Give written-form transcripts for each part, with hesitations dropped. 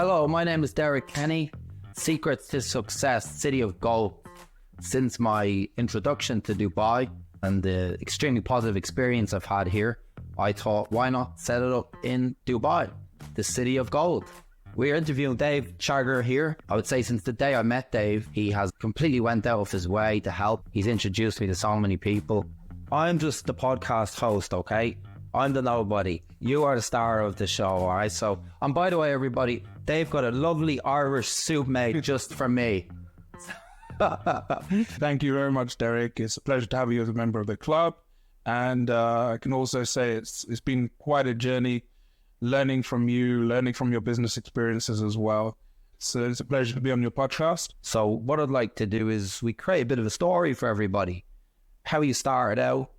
Hello, my name is Derek Kenny. Secrets to Success, City of Gold. Since my introduction to Dubai and the extremely positive experience I've had here, I thought, why not set it up in Dubai, the City of Gold? We're interviewing Dave Chaggar here. I would say since the day I met Dave, he has completely went out of his way to help. He's introduced me to so many people. I'm just the podcast host, okay? I'm the nobody. You are the star of the show, all right? So, and by the way, everybody, Dave got a lovely Irish soup made just for me. Thank you very much, Derek. It's a pleasure to have you as a member of the club. And I can also say it's been quite a journey learning from you, learning from your business experiences as well. So it's a pleasure to be on your podcast. So what I'd like to do is we create a bit of a story for everybody. How you started out,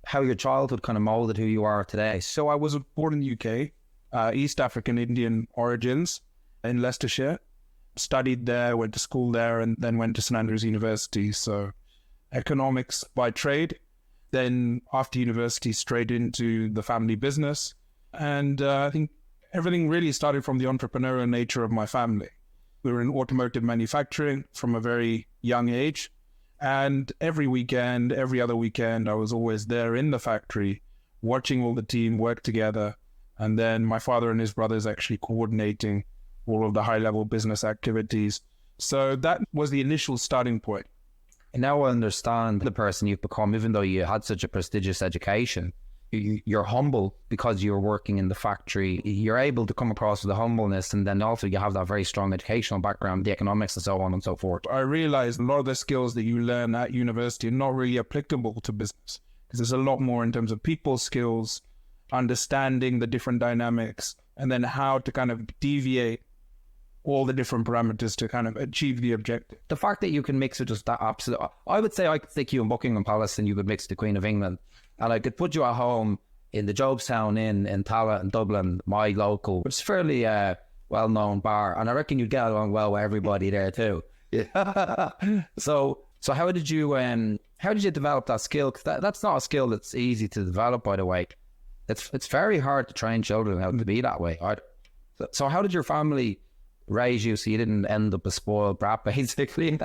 how your childhood kind of molded who you are today. So I was born in the UK, East African Indian origins in Leicestershire. Studied there, went to school there, and then went to St Andrews University. So economics by trade. Then after university, straight into the family business. And I think everything really started from the entrepreneurial nature of my family. We were in automotive manufacturing from a very young age. And every weekend, every other weekend, I was always there in the factory, watching all the team work together. And then my father and his brothers actually coordinating all of the high-level business activities. So that was the initial starting point. And now I understand the person you've become, even though you had such a prestigious education. You're humble because you're working in the factory. You're able to come across with the humbleness, and then also you have that very strong educational background, the economics and so on and so forth. I realized a lot of the skills that you learn at university are not really applicable to business, because there's a lot more in terms of people skills, understanding the different dynamics, and then how to kind of deviate all the different parameters to kind of achieve the objective. The fact that you can mix it just that absolute... I would say I could stick you in Buckingham Palace and you could mix the Queen of England. And I could put you at home in the Jobestown Inn in Tallaght in Dublin, my local, which is fairly well-known bar. And I reckon you'd get along well with everybody there too. Yeah. So how did you develop that skill? Because that's not a skill that's easy to develop, by the way. It's very hard to train children how to be that way. Right? So how did your family raise you so you didn't end up a spoiled brat, basically?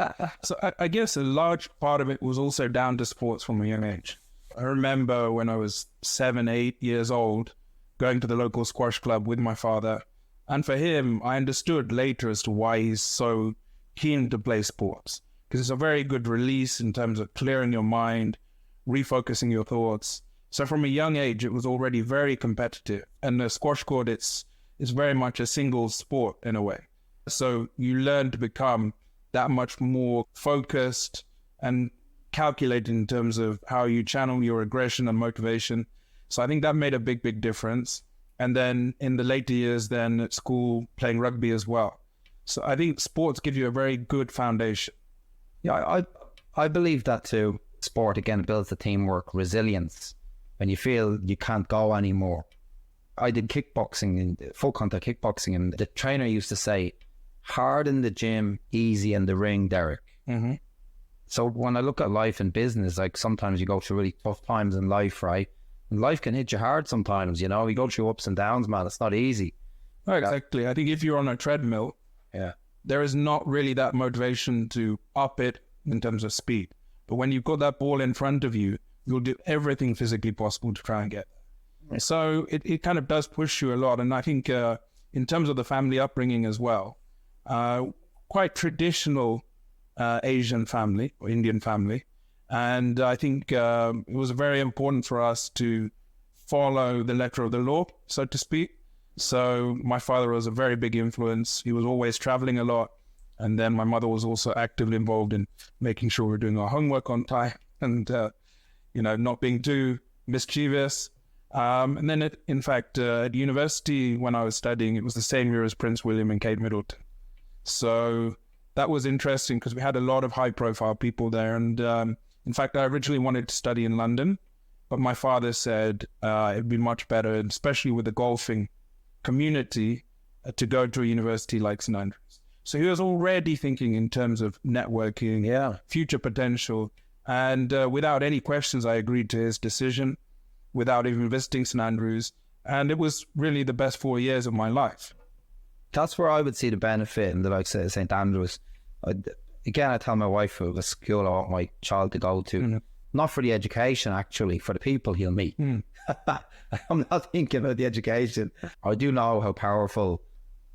So I guess a large part of it was also down to sports from a young age. I remember when I was 7, 8 years old, going to the local squash club with my father. And for him, I understood later as to why he's so keen to play sports. Because it's a very good release in terms of clearing your mind, refocusing your thoughts. So from a young age, it was already very competitive. And the squash court, it's very much a single sport in a way. So you learn to become that much more focused and calculated in terms of how you channel your aggression and motivation. So I think that made a big, big difference. And then in the later years, then at school, playing rugby as well. So I think sports give you a very good foundation. Yeah, I believe that too. Sport, again, builds the teamwork, resilience. When you feel you can't go anymore. I did kickboxing, full contact kickboxing, and the trainer used to say, hard in the gym, easy in the ring, Derek. Mm-hmm. So when I look at life and business, like sometimes you go through really tough times in life, right? And life can hit you hard sometimes, you know? You go through ups and downs, man. It's not easy. Oh, exactly. I think if you're on a treadmill, there is not really that motivation to up it in terms of speed. But when you've got that ball in front of you, you'll do everything physically possible to try and get there. So it kind of does push you a lot. And I think in terms of the family upbringing as well, quite traditional Asian family or Indian family. And I think it was very important for us to follow the letter of the law, so to speak. So my father was a very big influence. He was always traveling a lot. And then my mother was also actively involved in making sure we're doing our homework on time and, not being too mischievous. And then, in fact, at university, when I was studying, it was the same year as Prince William and Kate Middleton. So that was interesting because we had a lot of high-profile people there. And in fact, I originally wanted to study in London, but my father said it'd be much better, especially with the golfing community, to go to a university like St Andrews. So he was already thinking in terms of networking, future potential. And without any questions, I agreed to his decision without even visiting St Andrews. And it was really the best 4 years of my life. That's where I would see the benefit in the likes of St. Andrews. Again, I tell my wife it was a school I want my child to go to. Not for the education, actually, for the people he'll meet. I'm not thinking about the education. I do know how powerful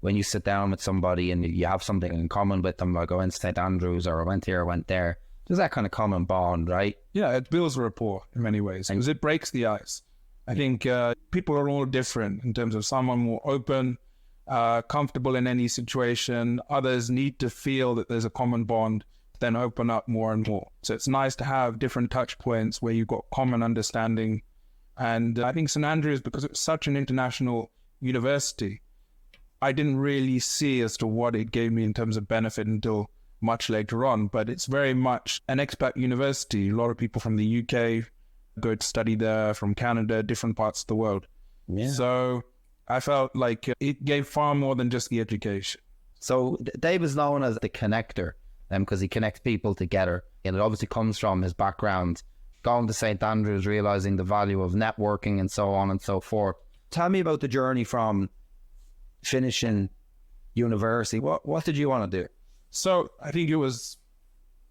when you sit down with somebody and you have something in common with them, like I went to St. Andrews or I went here, I went there. There's that kind of common bond, right? Yeah, it builds rapport in many ways because it breaks the ice. I think people are all different in terms of some are more open, comfortable in any situation. Others need to feel that there's a common bond, then open up more and more. So it's nice to have different touch points where you've got common understanding. And I think St. Andrews, because it's such an international university, I didn't really see as to what it gave me in terms of benefit until much later on. But it's very much an expat university. A lot of people from the UK go to study there, from Canada, different parts of the world. Yeah. So I felt like it gave far more than just the education. So Dave is known as the connector because he connects people together. And it obviously comes from his background, going to St. Andrews, realizing the value of networking and so on and so forth. Tell me about the journey from finishing university. What did you want to do? So I think it was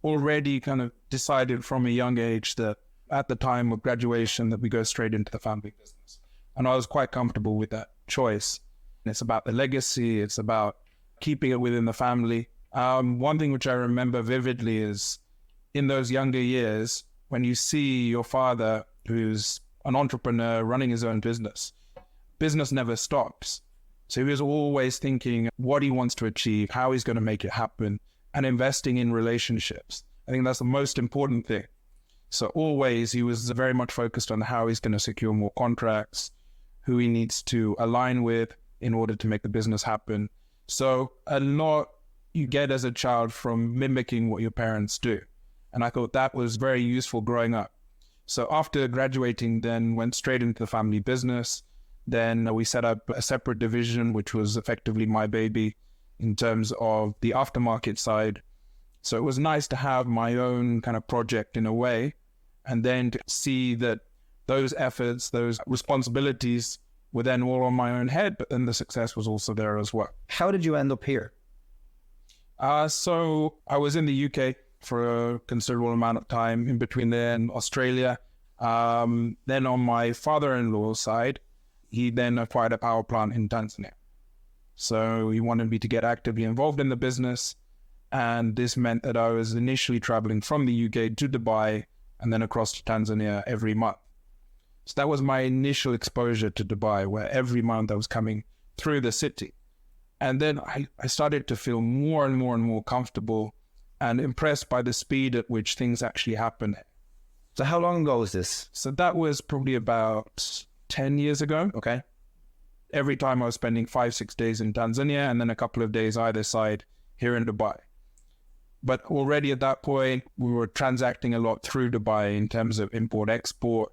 already kind of decided from a young age that at the time of graduation that we go straight into the family business. And I was quite comfortable with that choice. And it's about the legacy. It's about keeping it within the family. One thing which I remember vividly is in those younger years, when you see your father, who's an entrepreneur running his own business never stops. So he was always thinking what he wants to achieve, how he's going to make it happen, and investing in relationships. I think that's the most important thing. So always he was very much focused on how he's going to secure more contracts, who he needs to align with in order to make the business happen. So a lot you get as a child from mimicking what your parents do. And I thought that was very useful growing up. So after graduating, then went straight into the family business. Then we set up a separate division, which was effectively my baby in terms of the aftermarket side. So it was nice to have my own kind of project in a way, and then to see that those efforts, those responsibilities were then all on my own head, but then the success was also there as well. How did you end up here? So I was in the UK for a considerable amount of time, in between there and Australia. Then on my father-in-law's side, he then acquired a power plant in Tanzania. So he wanted me to get actively involved in the business. And this meant that I was initially traveling from the UK to Dubai and then across to Tanzania every month. So that was my initial exposure to Dubai, where every month I was coming through the city. And then I started to feel more and more comfortable and impressed by the speed at which things actually happen. So how long ago was this? So that was probably about 10 years ago. Okay. Every time I was spending 5-6 days in Tanzania and then a couple of days either side here in Dubai. But already at that point, we were transacting a lot through Dubai in terms of import-export.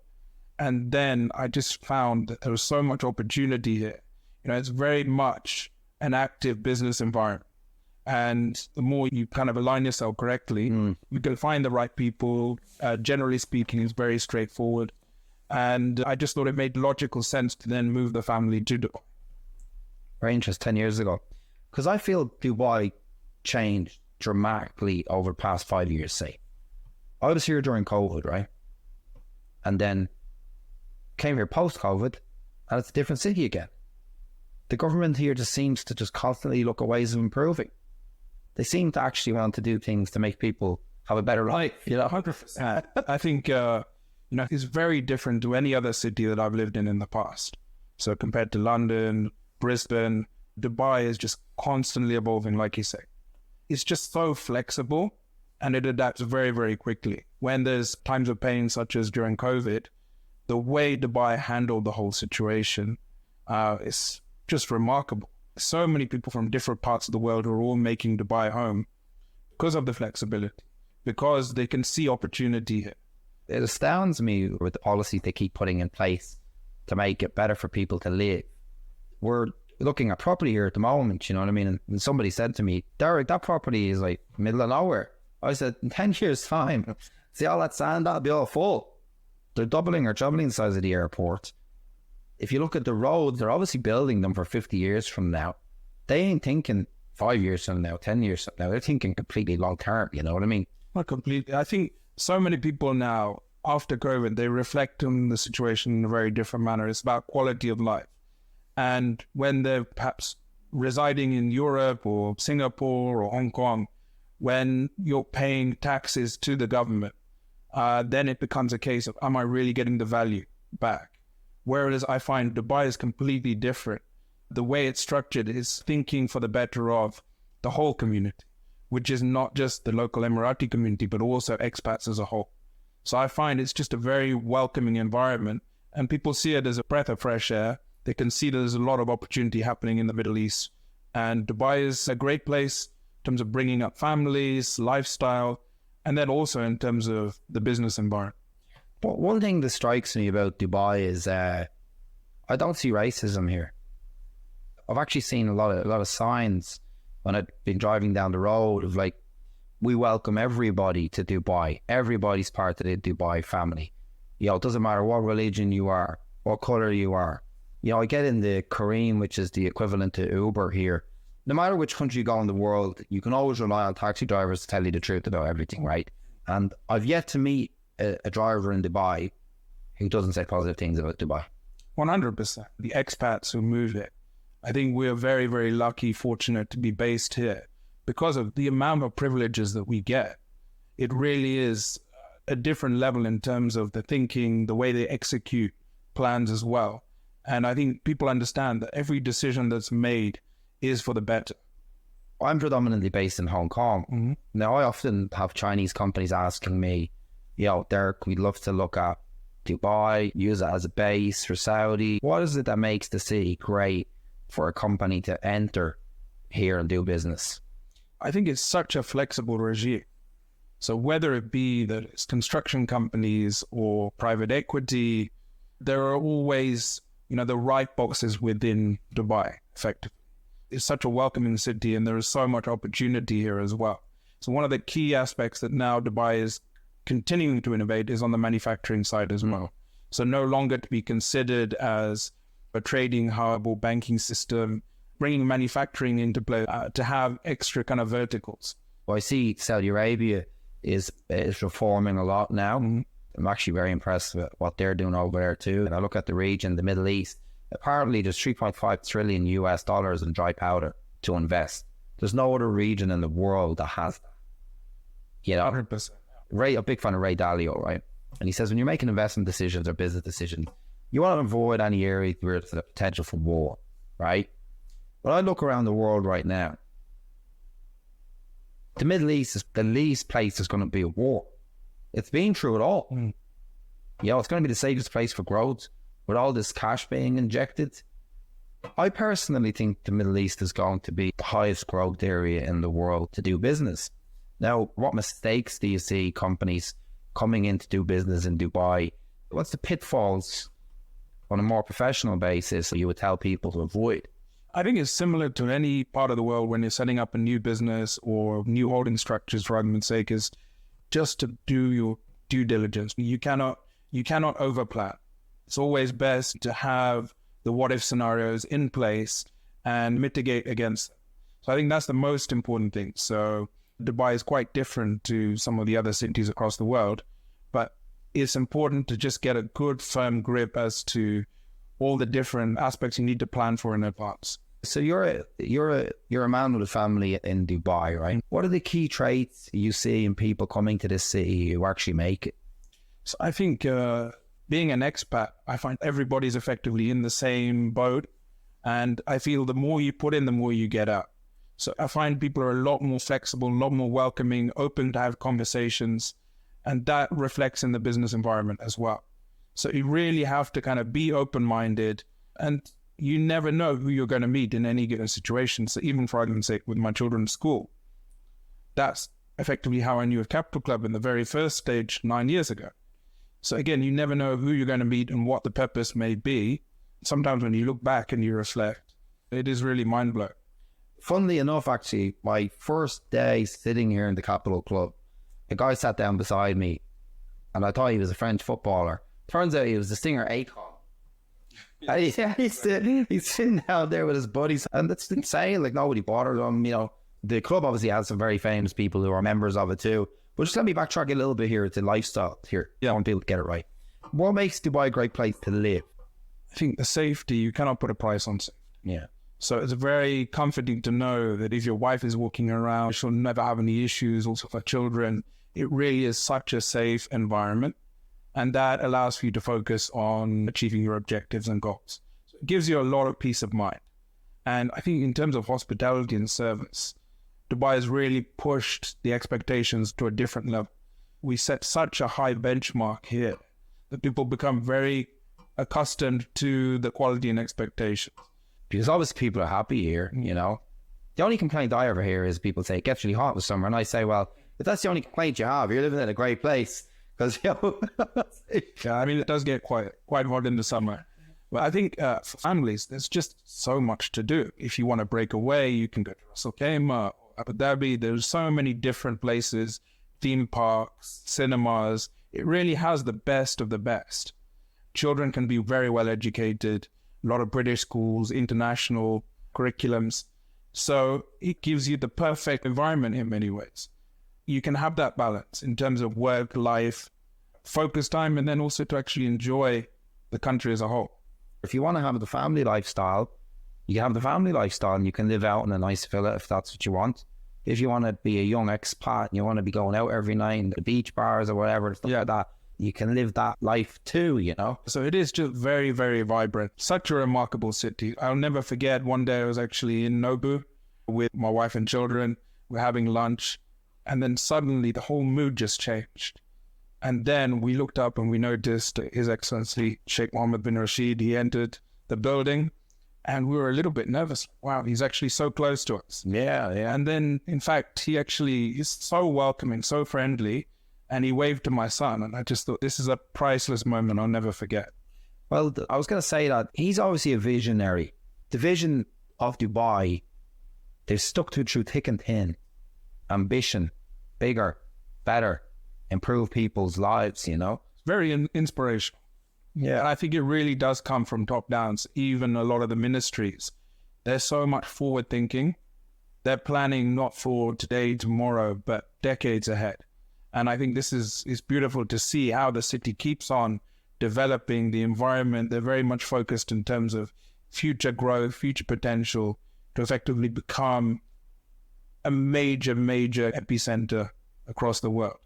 And then I just found that there was so much opportunity here. You know, it's very much an active business environment. And the more you kind of align yourself correctly, you can find the right people. Generally speaking, it's very straightforward. And I just thought it made logical sense to then move the family to Dubai. Very interesting, 10 years ago. Because I feel Dubai changed dramatically over the past 5 years, say. I was here during COVID, right? And then came here post-COVID, and it's a different city again. The government here just seems to just constantly look at ways of improving. They seem to actually want to do things to make people have a better life, you know? 100%. I think, it's very different to any other city that I've lived in the past. So compared to London, Brisbane, Dubai is just constantly evolving, like you say. It's just so flexible and it adapts very, very quickly. When there's times of pain, such as during COVID, the way Dubai handled the whole situation is just remarkable. So many people from different parts of the world are all making Dubai home because of the flexibility, because they can see opportunity here. It astounds me with the policies they keep putting in place to make it better for people to live. We're looking at property here at the moment, you know what I mean? And somebody said to me, Derek, that property is like middle of nowhere. I said, in 10 years' time, see all that sand, that'll be all full. They're doubling or trebling the size of the airport. If you look at the roads, they're obviously building them for 50 years from now. they ain't thinking 5 years from now, 10 years from now. They're thinking completely long term. You know what I mean? Not completely. I think so many people now, after COVID, they reflect on the situation in a very different manner. It's about quality of life. And when they're perhaps residing in Europe or Singapore or Hong Kong, when you're paying taxes to the government, then it becomes a case of, am I really getting the value back? Whereas I find Dubai is completely different. The way it's structured is thinking for the better of the whole community, which is not just the local Emirati community, but also expats as a whole. So I find it's just a very welcoming environment, and people see it as a breath of fresh air. They can see there's a lot of opportunity happening in the Middle East. And Dubai is a great place in terms of bringing up families, lifestyle, and then also in terms of the business environment. But one thing that strikes me about Dubai is I don't see racism here. I've actually seen a lot of signs when I've been driving down the road of like, we welcome everybody to Dubai. Everybody's part of the Dubai family. You know, it doesn't matter what religion you are, what color you are. You know, I get in the Careem, which is the equivalent to Uber here. No matter which country you go in the world, you can always rely on taxi drivers to tell you the truth about everything, right? And I've yet to meet a driver in Dubai who doesn't say positive things about Dubai. 100%. The expats who move here. I think we're very, very lucky, fortunate to be based here because of the amount of privileges that we get. It really is a different level in terms of the thinking, the way they execute plans as well. And I think people understand that every decision that's made is for the better. I'm predominantly based in Hong Kong. Mm-hmm. Now, I often have Chinese companies asking me, you know, Derek, we'd love to look at Dubai, use it as a base for Saudi. What is it that makes the city great for a company to enter here and do business? I think it's such a flexible regime. So whether it be that it's construction companies or private equity, there are always, you know, the right boxes within Dubai, effectively. It's such a welcoming city and there is so much opportunity here as well. So one of the key aspects that now Dubai is continuing to innovate is on the manufacturing side as well. So no longer to be considered as a trading hub or banking system, bringing manufacturing into play to have extra kind of verticals. Well, I see Saudi Arabia is reforming a lot now. Mm-hmm. I'm actually very impressed with what they're doing over there too. And I look at the region, the Middle East, apparently there's $3.5 trillion in dry powder to invest. There's no other region in the world that has that. You know, 100%. A big fan of Ray Dalio, right? And he says, when you're making investment decisions or business decisions, you want to avoid any area where there's a potential for war, right? But I look around the world right now, the Middle East is the least place there's going to be a war. It's been through it all. You know, it's going to be the safest place for growth with all this cash being injected. I personally think the Middle East is going to be the highest growth area in the world to do business. Now, what mistakes do you see companies coming in to do business in Dubai? What's the pitfalls on a more professional basis you would tell people to avoid? I think it's similar to any part of the world when you're setting up a new business or new holding structures, for argument's sake, is just to do your due diligence. You cannot overplan. It's always best to have the what-if scenarios in place and mitigate against them. So I think that's the most important thing. So Dubai is quite different to some of the other cities across the world, but it's important to just get a good, firm grip as to all the different aspects you need to plan for in advance. So you're a man with a family in Dubai, right? What are the key traits you see in people coming to this city who actually make it? So I think being an expat, I find everybody's effectively in the same boat. And I feel the more you put in, the more you get out. So I find people are a lot more flexible, a lot more welcoming, open to have conversations. And that reflects in the business environment as well. So you really have to kind of be open-minded, and you never know who you're going to meet in any given situation. So even for argument's sake, with my children's school, that's effectively how I knew of Capital Club in the very first stage 9 years ago. So again, you never know who you're going to meet and what the purpose may be. Sometimes when you look back and you reflect, it is really mind-blowing. Funnily enough, actually, my first day sitting here in the Capital Club, a guy sat down beside me and I thought he was a French footballer. Turns out he was the singer Akon. Yeah, he's sitting down there with his buddies, and that's insane. Like, nobody bothered him. You know, the club obviously has some very famous people who are members of it too. But just let me backtrack a little bit here to lifestyle here. Yeah, I want people to get it right. What makes Dubai a great place to live? I think the safety, you cannot put a price on safety. Yeah. So it's very comforting to know that if your wife is walking around, she'll never have any issues. Also for children, it really is such a safe environment. And that allows for you to focus on achieving your objectives and goals. So it gives you a lot of peace of mind. And I think in terms of hospitality and service, Dubai has really pushed the expectations to a different level. We set such a high benchmark here that people become very accustomed to the quality and expectations. Because obviously people are happy here, you know. The only complaint I ever hear is people say it gets really hot in the summer. And I say, well, if that's the only complaint you have, you're living in a great place. Because, you know, yeah, I mean, it does get quite hot in the summer. But I think for families, there's just so much to do. If you want to break away, you can go to Ras Al Khaimah, Abu Dhabi. There's so many different places, theme parks, cinemas. It really has the best of the best. Children can be very well educated, a lot of British schools, international curriculums. So it gives you the perfect environment in many ways. You can have that balance in terms of work, life, focus time, and then also to actually enjoy the country as a whole. If you want to have the family lifestyle, you can have the family lifestyle and you can live out in a nice villa if that's what you want. If you want to be a young expat and you want to be going out every night in the beach bars or whatever, stuff like that, you can live that life too, you know? So it is just very, very vibrant. Such a remarkable city. I'll never forget one day I was actually in Nobu with my wife and children. We're having lunch. And then suddenly the whole mood just changed. And then we looked up and we noticed His Excellency Sheikh Mohammed bin Rashid. He entered the building and we were a little bit nervous. Wow, he's actually so close to us. Yeah. And then, in fact, he actually is so welcoming, so friendly. And he waved to my son. And I just thought, this is a priceless moment I'll never forget. Well, I was going to say that he's obviously a visionary. The vision of Dubai, they've stuck to it through thick and thin. Ambition, bigger, better, improve people's lives, you know? Very inspirational. Yeah. And I think it really does come from top downs. Even a lot of the ministries, they're so much forward thinking. They're planning not for today, tomorrow, but decades ahead. And I think this is beautiful to see how the city keeps on developing the environment. They're very much focused in terms of future growth, future potential to effectively become a major epicenter across the world.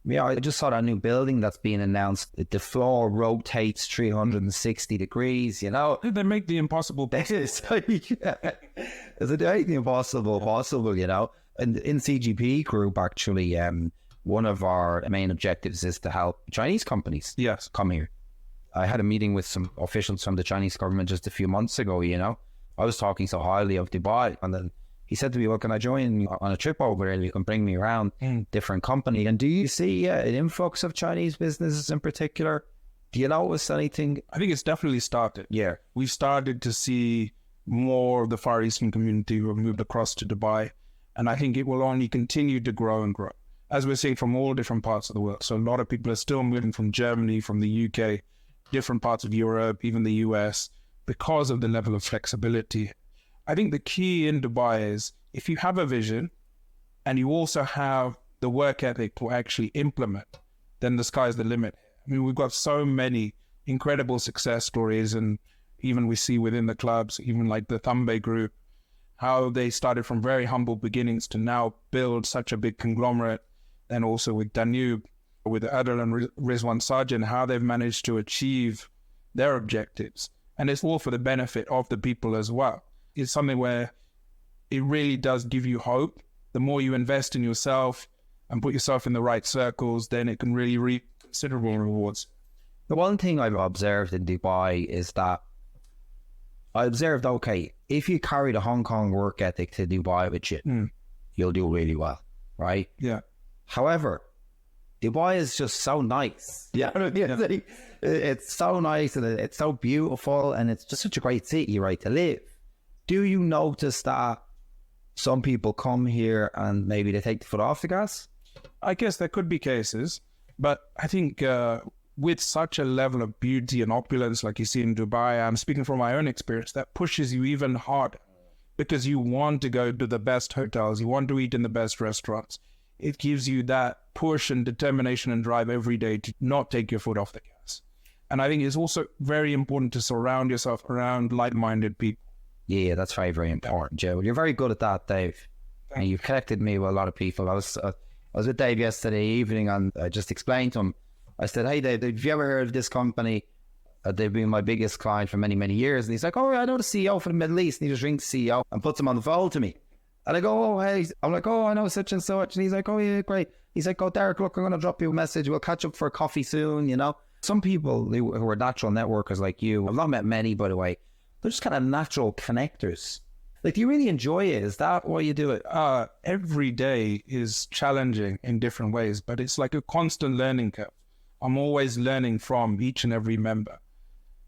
Yeah, I just saw that new building that's being announced. The floor rotates 360 degrees, you know? They make the impossible possible. It's they make the impossible possible, you know? And in CGP Group, actually, one of our main objectives is to help Chinese companies come here. I had a meeting with some officials from the Chinese government just a few months ago, you know? I was talking so highly of Dubai, and then he said to me, well, can I join on a trip over there? You can bring me around different company. And do you see an influx of Chinese businesses in particular? Do you notice anything? I think it's definitely started. Yeah. We've started to see more of the Far Eastern community who have moved across to Dubai. And I think it will only continue to grow and grow, as we're seeing from all different parts of the world. So a lot of people are still moving from Germany, from the UK, different parts of Europe, even the US, because of the level of flexibility. I think the key in Dubai is if you have a vision and you also have the work ethic to actually implement, then the sky's the limit. I mean, we've got so many incredible success stories, and even we see within the clubs, even like the Thambay Group, how they started from very humble beginnings to now build such a big conglomerate. And also with Danube, with Adel and Rizwan Sarjan, how they've managed to achieve their objectives. And it's all for the benefit of the people as well. It's something where it really does give you hope. The more you invest in yourself and put yourself in the right circles, then it can really reap considerable rewards. The one thing I've observed in Dubai is that okay, if you carry the Hong Kong work ethic to Dubai with you, you'll do really well, right? Yeah. However, Dubai is just so nice. Yeah. It's so nice and it's so beautiful and it's just such a great city, right, to live. Do you notice that some people come here and maybe they take the foot off the gas? I guess there could be cases, but I think with such a level of beauty and opulence like you see in Dubai, I'm speaking from my own experience, that pushes you even harder because you want to go to the best hotels, you want to eat in the best restaurants. It gives you that push and determination and drive every day to not take your foot off the gas. And I think it's also very important to surround yourself around like-minded people. Yeah, that's very, very important, Joe. You're very good at that, Dave. And you've connected me with a lot of people. I was with Dave yesterday evening and I just explained to him, I said, hey, Dave, have you ever heard of this company? They've been my biggest client for many, many years. And he's like, oh, I know the CEO for the Middle East. And he just rings the CEO and puts him on the phone to me. And I go, oh, hey. I'm like, oh, I know such and such. And he's like, oh, yeah, great. He's like, oh, Derek, look, I'm going to drop you a message. We'll catch up for a coffee soon, you know. Some people who are natural networkers like you, I've not met many, by the way, they're just kind of natural connectors. Like, do you really enjoy it? Is that why you do it? Every day is challenging in different ways, but it's like a constant learning curve. I'm always learning from each and every member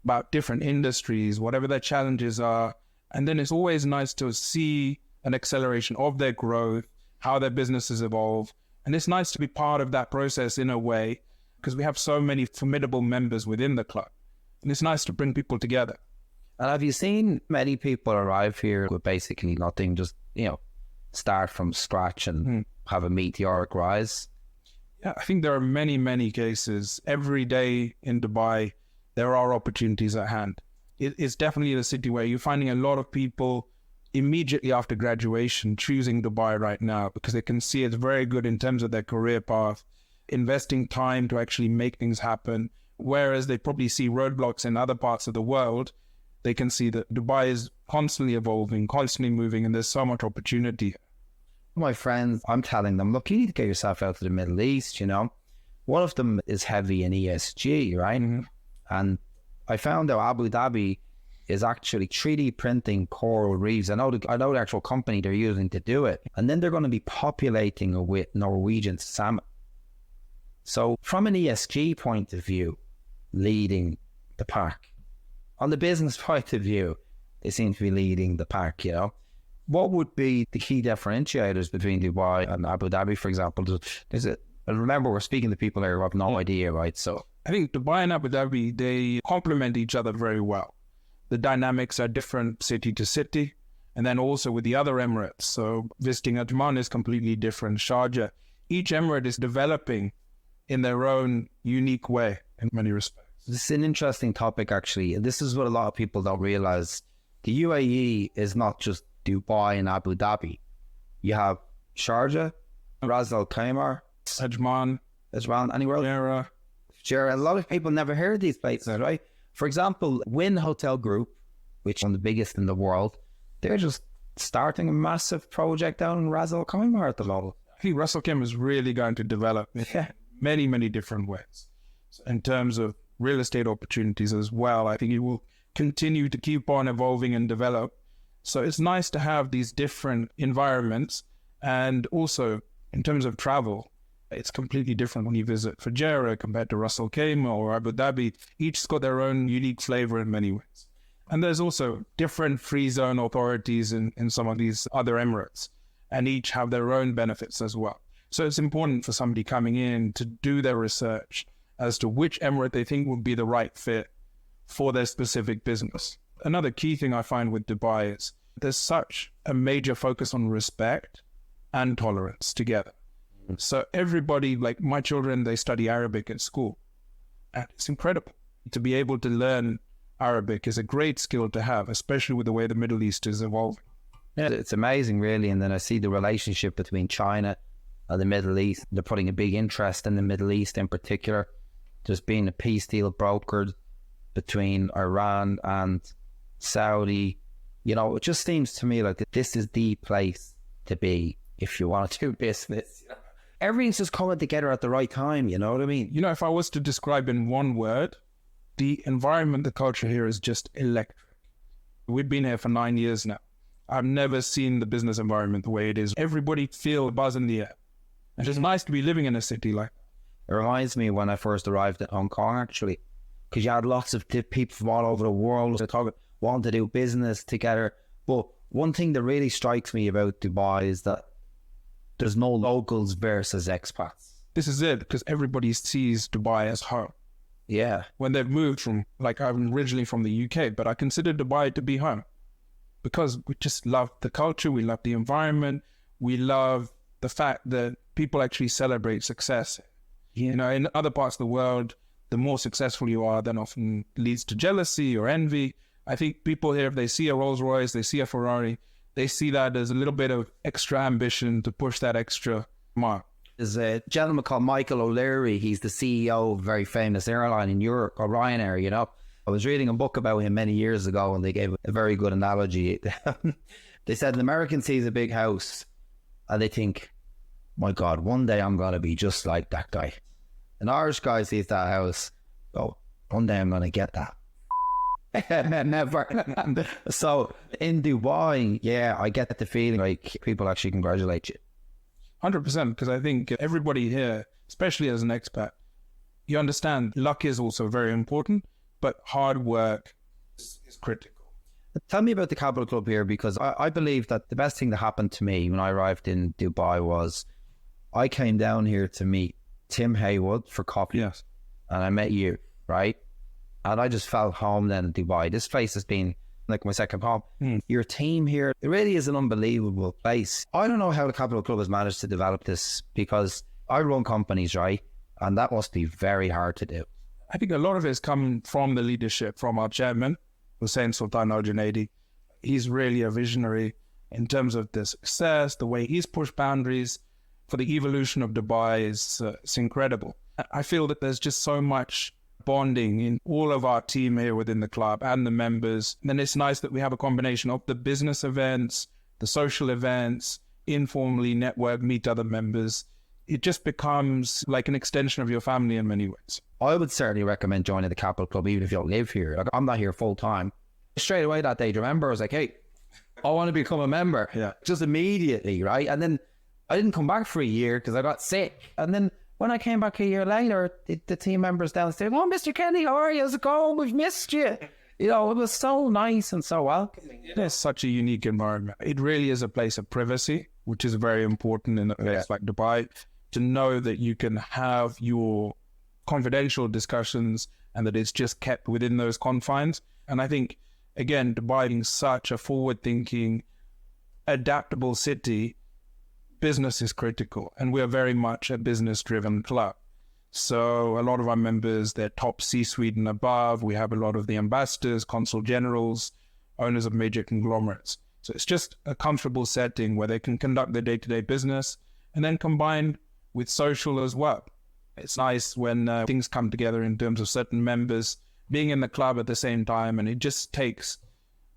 about different industries, whatever their challenges are. And then it's always nice to see an acceleration of their growth, how their businesses evolve. And it's nice to be part of that process in a way, because we have so many formidable members within the club. And it's nice to bring people together. And have you seen many people arrive here with basically nothing, just, you know, start from scratch and have a meteoric rise? Yeah, I think there are many, many cases. Every day in Dubai, there are opportunities at hand. It's definitely a city where you're finding a lot of people immediately after graduation choosing Dubai right now because they can see it's very good in terms of their career path, investing time to actually make things happen. Whereas they probably see roadblocks in other parts of the world, they can see that Dubai is constantly evolving, constantly moving, and there's so much opportunity. My friends, I'm telling them, look, you need to get yourself out to the Middle East, you know. One of them is heavy in ESG, right? Mm-hmm. And I found out Abu Dhabi is actually 3D printing coral reefs. I know the actual company they're using to do it. And then they're going to be populating it with Norwegian salmon. So from an ESG point of view, leading the pack. On the business point of view, they seem to be leading the pack, you know. What would be the key differentiators between Dubai and Abu Dhabi, for example? And remember, we're speaking to people here who have no idea, right? So I think Dubai and Abu Dhabi, they complement each other very well. The dynamics are different city to city. And then also with the other Emirates. So visiting Ajman is completely different. Sharjah. Each Emirate is developing in their own unique way in many respects. This is an interesting topic, actually. And this is what a lot of people don't realize. The UAE is not just Dubai and Abu Dhabi. You have Sharjah, Ras Al Khaimah, Ajman, anywhere else? Sure, a lot of people never heard of these places, right? For example, Wynn Hotel Group, which is one of the biggest in the world, they're just starting a massive project down in Ras Al Khaimah at the moment. I think Ras Al Khaimah is really going to develop in many, many different ways. So in terms of real estate opportunities as well, I think it will continue to keep on evolving and develop. So it's nice to have these different environments. And also, in terms of travel, it's completely different when you visit Fujairah compared to Ras Al Khaimah or Abu Dhabi. Each's got their own unique flavor in many ways. And there's also different free zone authorities in some of these other Emirates, and each have their own benefits as well. So it's important for somebody coming in to do their research as to which Emirate they think would be the right fit for their specific business. Another key thing I find with Dubai is there's such a major focus on respect and tolerance together. So everybody, like my children, they study Arabic at school. And it's incredible. To be able to learn Arabic is a great skill to have, especially with the way the Middle East is evolving. Yeah, it's amazing, really. And then I see the relationship between China and the Middle East. They're putting a big interest in the Middle East in particular. There's been a peace deal brokered between Iran and Saudi. You know, it just seems to me like this is the place to be if you want to do business. You know? Everything's just coming together at the right time, you know what I mean? You know, if I was to describe in one word, the environment, the culture here is just electric. We've been here for 9 years now. I've never seen the business environment the way it is. Everybody feels a buzz in the air. It's just nice to be living in a city like that. It reminds me when I first arrived at Hong Kong, actually, because you had lots of people from all over the world wanting to do business together. But one thing that really strikes me about Dubai is that there's no locals versus expats. This is it, because everybody sees Dubai as home. Yeah. when they've moved from, like, I'm originally from the UK, but I consider Dubai to be home because we just love the culture, we love the environment, we love the fact that people actually celebrate success. Yeah. You know, in other parts of the world, the more successful you are, then often leads to jealousy or envy. I think people here, if they see a Rolls Royce, they see a Ferrari, they see that as a little bit of extra ambition to push that extra mark. There's a gentleman called Michael O'Leary. He's the CEO of a very famous airline in Europe, or Ryanair, you know. I was reading a book about him many years ago and they gave a very good analogy. They said an American sees a big house and they think, my God, one day I'm going to be just like that guy. An Irish guy sees that house, oh, one day I'm going to get that. Never. So in Dubai, yeah, I get the feeling like people actually congratulate you. 100%, because I think everybody here, especially as an expat, you understand luck is also very important, but hard work is critical. Tell me about the Capital Club here, because I believe that the best thing that happened to me when I arrived in Dubai was I came down here to meet Tim Haywood for coffee. Yes. And I met you, right? And I just felt home then in Dubai. This place has been like my second home. Your team here, it really is an unbelievable place. I don't know how the Capital Club has managed to develop this, because I run companies, right? And that must be very hard to do. I think a lot of it is coming from the leadership, from our chairman, Hussein Sultan Al Junaidi. He's really a visionary in terms of the success, the way he's pushed boundaries for the evolution of Dubai is it's incredible. I feel that there's just so much bonding in all of our team here within the club and the members. And then it's nice that we have a combination of the business events, the social events, informally network, meet other members. It just becomes like an extension of your family in many ways. I would certainly recommend joining the Capital Club, even if you don't live here. Like, I'm not here full time. Straight away that day, do you remember? I was like, hey, I want to become a member. Yeah. Just immediately, right? And then I didn't come back for a year because I got sick. And then when I came back a year later, the team members downstairs, oh, Mr. Kenny, how are you? How's it going? We've missed you. You know, it was so nice and so welcoming. It is such a unique environment. It really is a place of privacy, which is very important in a place like Dubai, to know that you can have your confidential discussions and that it's just kept within those confines. And I think, again, Dubai being such a forward-thinking, adaptable city, business is critical, and we're very much a business-driven club. So a lot of our members, they're top C-suite and above. We have a lot of the ambassadors, consul generals, owners of major conglomerates. So it's just a comfortable setting where they can conduct their day-to-day business and then combine with social as well. It's nice when things come together in terms of certain members being in the club at the same time, and it just takes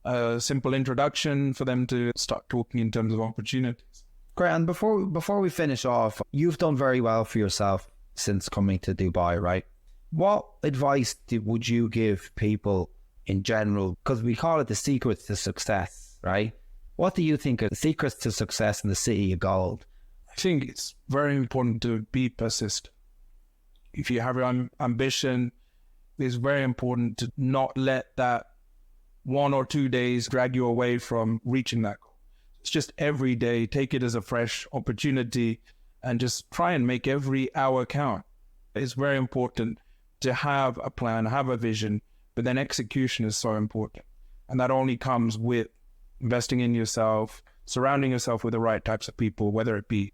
a simple introduction for them to start talking in terms of opportunities. Great. And before we finish off, you've done very well for yourself since coming to Dubai, right? What advice would you give people in general? Because we call it the secrets to success, right? What do you think are the secrets to success in the city of gold? I think it's very important to be persistent. If you have your ambition, it's very important to not let that 1 or 2 days drag you away from reaching that goal. It's just every day, take it as a fresh opportunity and just try and make every hour count. It's very important to have a plan, have a vision, but then execution is so important. And that only comes with investing in yourself, surrounding yourself with the right types of people, whether it be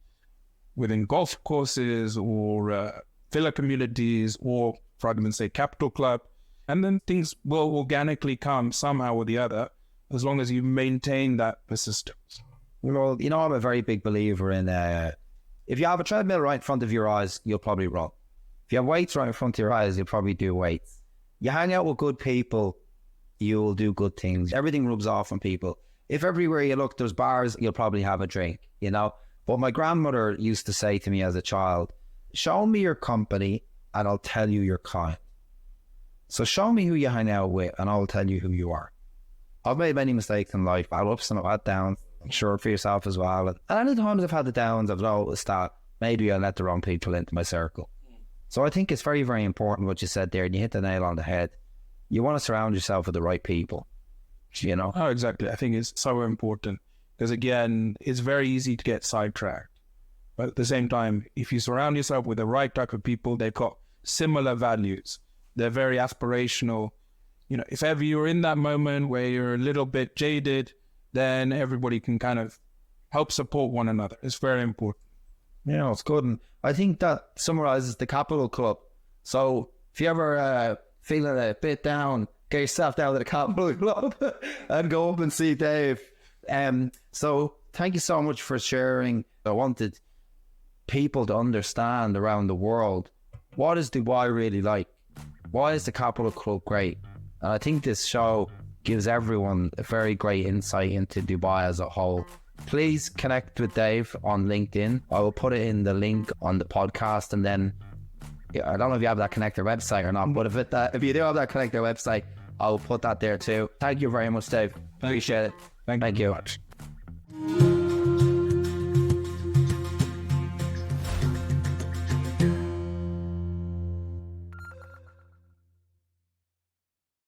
within golf courses or villa communities or, for argument's sake, Capital Club. And then things will organically come somehow or the other, as long as you maintain that persistence. Well, you know, I'm a very big believer in if you have a treadmill right in front of your eyes, you'll probably run. If you have weights right in front of your eyes, you'll probably do weights. You hang out with good people, you'll do good things. Everything rubs off on people. If everywhere you look there's bars, you'll probably have a drink, you know. But my grandmother used to say to me as a child, show me your company and I'll tell you your kind. So show me who you hang out with and I'll tell you who you are. I've made many mistakes in life. I've ups and I've had downs. I'm sure for yourself as well. And any times I've had the downs, I've noticed that maybe I let the wrong people into my circle. So I think it's very, very important what you said there, and you hit the nail on the head. You want to surround yourself with the right people, you know? Oh, exactly. I think it's so important because, again, it's very easy to get sidetracked. But at the same time, if you surround yourself with the right type of people, they've got similar values, They're very aspirational. You know, if ever you're in that moment where you're a little bit jaded, then everybody can kind of help support one another. It's very important. Yeah, it's good. And I think that summarizes the Capital Club. So if you ever feeling a bit down, get yourself down to the Capital Club and go up and see Dave. So thank you so much for sharing. I wanted people to understand around the world, what is Dubai really like? Why is the Capital Club great? And I think this show gives everyone a very great insight into Dubai as a whole. Please connect with Dave on LinkedIn. I will put it in the link on the podcast, and then I don't know if you have that Connector website or not, but if you do have that Connector website, I will put that there too. Thank you very much, Dave. Appreciate it. Thank you very much.